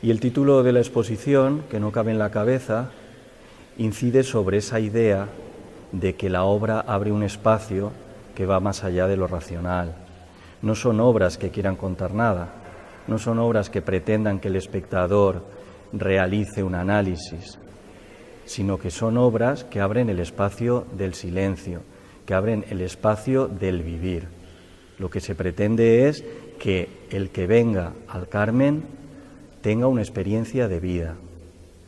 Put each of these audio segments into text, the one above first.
Y el título de la exposición, que no cabe en la cabeza, incide sobre esa idea de que la obra abre un espacio que va más allá de lo racional. No son obras que quieran contar nada, no son obras que pretendan que el espectador realice un análisis, sino que son obras que abren el espacio del silencio, que abren el espacio del vivir. Lo que se pretende es que el que venga al Carmen tenga una experiencia de vida,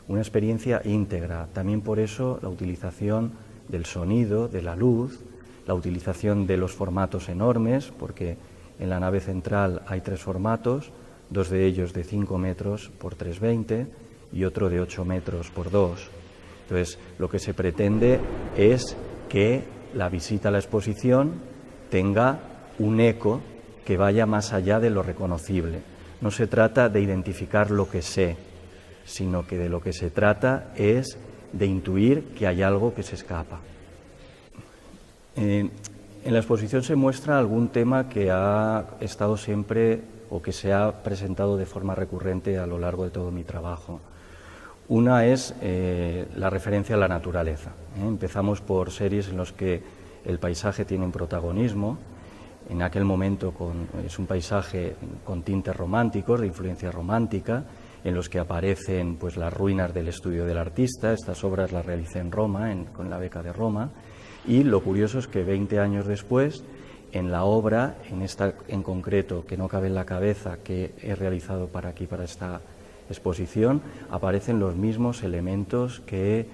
una experiencia íntegra. También por eso la utilización del sonido, de la luz, la utilización de los formatos enormes, porque en la nave central hay 3 formatos, 2 de ellos de 5 metros por 3,20 y otro de 8 metros por 2. Entonces, lo que se pretende es que la visita a la exposición tenga un eco que vaya más allá de lo reconocible. No se trata de identificar lo que sé, sino que de lo que se trata es de intuir que hay algo que se escapa. En la exposición se muestra algún tema que ha estado siempre o que se ha presentado de forma recurrente a lo largo de todo mi trabajo. Una es la referencia a la naturaleza. Empezamos por series en las que el paisaje tiene un protagonismo. En aquel momento es un paisaje con tintes románticos, de influencia romántica, en los que aparecen pues, las ruinas del estudio del artista. Estas obras las realicé en Roma, con la beca de Roma, y lo curioso es que 20 años después, en la obra, en esta en concreto, que no cabe en la cabeza, que he realizado para esta exposición, aparecen los mismos elementos que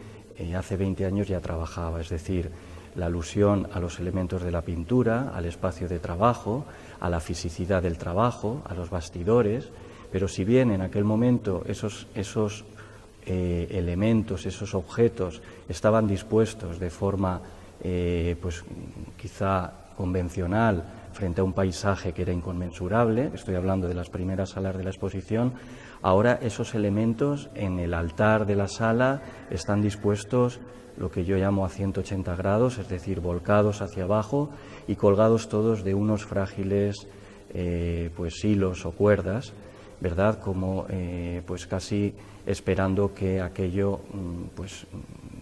hace 20 años ya trabajaba, es decir, la alusión a los elementos de la pintura, al espacio de trabajo, a la fisicidad del trabajo, a los bastidores, pero si bien en aquel momento esos elementos, esos objetos estaban dispuestos de forma pues quizá convencional frente a un paisaje que era inconmensurable, estoy hablando de las primeras salas de la exposición, ahora esos elementos en el altar de la sala están dispuestos lo que yo llamo a 180 grados, es decir, volcados hacia abajo y colgados todos de unos frágiles pues hilos o cuerdas, ¿verdad? Como pues casi esperando que aquello pues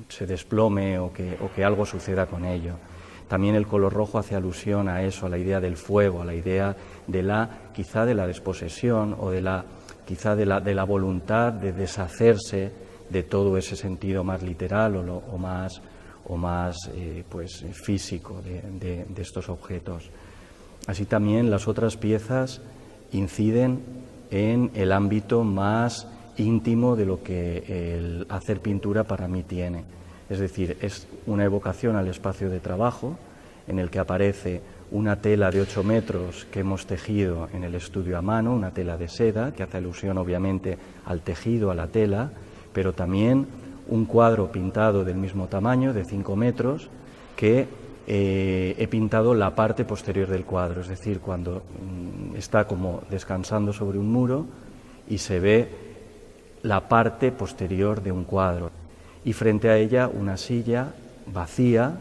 se desplome o que algo suceda con ello. También el color rojo hace alusión a eso, a la idea del fuego, a la idea de quizá de la desposesión o quizá de la voluntad de deshacerse de todo ese sentido más literal o más pues físico de estos objetos. Así también las otras piezas inciden en el ámbito más íntimo de lo que el hacer pintura para mí tiene. Es decir, es una evocación al espacio de trabajo en el que aparece una tela de 8 metros que hemos tejido en el estudio a mano, una tela de seda que hace alusión obviamente al tejido, a la tela, pero también un cuadro pintado del mismo tamaño, de 5 metros, que he pintado la parte posterior del cuadro, es decir, cuando está como descansando sobre un muro y se ve la parte posterior de un cuadro. Y frente a ella una silla vacía,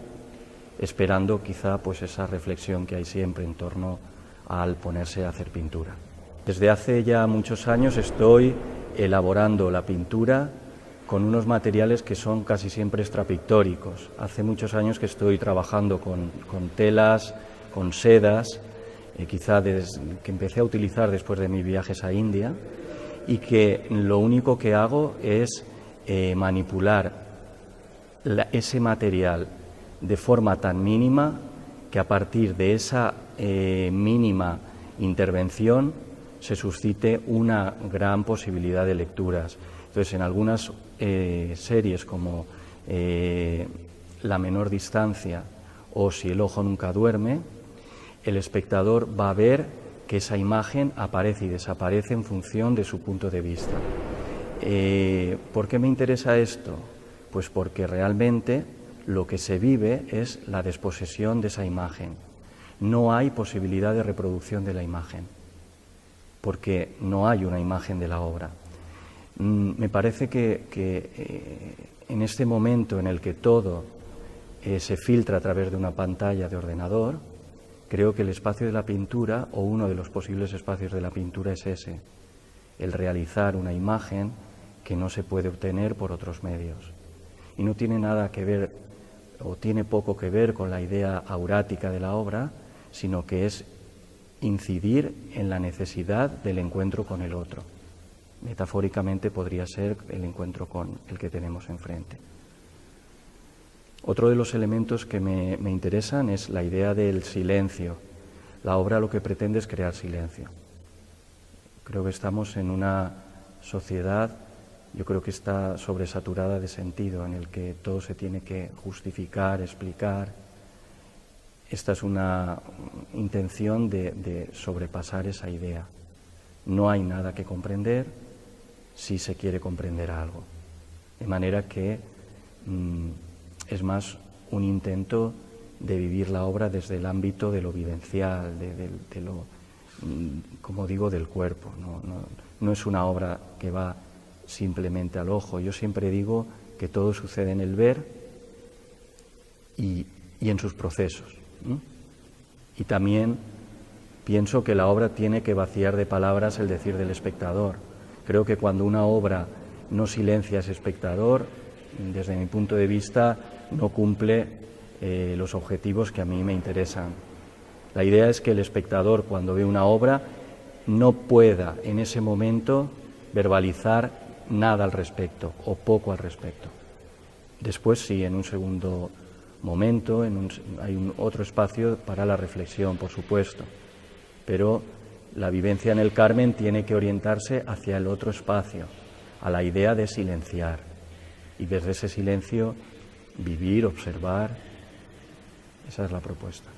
esperando quizá pues esa reflexión que hay siempre en torno al ponerse a hacer pintura. Desde hace ya muchos años estoy elaborando la pintura con unos materiales que son casi siempre extrapictóricos. Hace muchos años que estoy trabajando con telas, con sedas, quizá desde que empecé a utilizar después de mis viajes a India, y que lo único que hago es manipular ese material de forma tan mínima que a partir de esa mínima intervención se suscite una gran posibilidad de lecturas. Entonces, en algunas series como La menor distancia o Si el ojo nunca duerme, el espectador va a ver que esa imagen aparece y desaparece en función de su punto de vista. ¿Por qué me interesa esto? Pues porque realmente lo que se vive es la desposesión de esa imagen. No hay posibilidad de reproducción de la imagen, porque no hay una imagen de la obra. Me parece que en este momento en el que todo se filtra a través de una pantalla de ordenador, creo que el espacio de la pintura, o uno de los posibles espacios de la pintura, es ese. el realizar una imagen que no se puede obtener por otros medios. Y no tiene nada que ver, o tiene poco que ver con la idea aurática de la obra, sino que es incidir en la necesidad del encuentro con el otro. Metafóricamente podría ser el encuentro con el que tenemos enfrente. Otro de los elementos que me interesan es la idea del silencio. La obra lo que pretende es crear silencio. Creo que estamos en una sociedad, yo creo que está sobresaturada de sentido, en el que todo se tiene que justificar, explicar. Esta es una intención de sobrepasar esa idea. No hay nada que comprender si se quiere comprender algo. De manera que es más un intento de vivir la obra desde el ámbito de lo vivencial, de lo, como digo, del cuerpo. No es una obra que va simplemente al ojo. Yo siempre digo que todo sucede en el ver y en sus procesos. Y también pienso que la obra tiene que vaciar de palabras el decir del espectador. Creo que cuando una obra no silencia a ese espectador, desde mi punto de vista, no cumple los objetivos que a mí me interesan. La idea es que el espectador, cuando ve una obra, no pueda en ese momento verbalizar nada al respecto o poco al respecto. Después sí, en un segundo momento, hay otro espacio para la reflexión, por supuesto, pero la vivencia en el Carmen tiene que orientarse hacia el otro espacio, a la idea de silenciar, y desde ese silencio vivir, observar. Esa es la propuesta.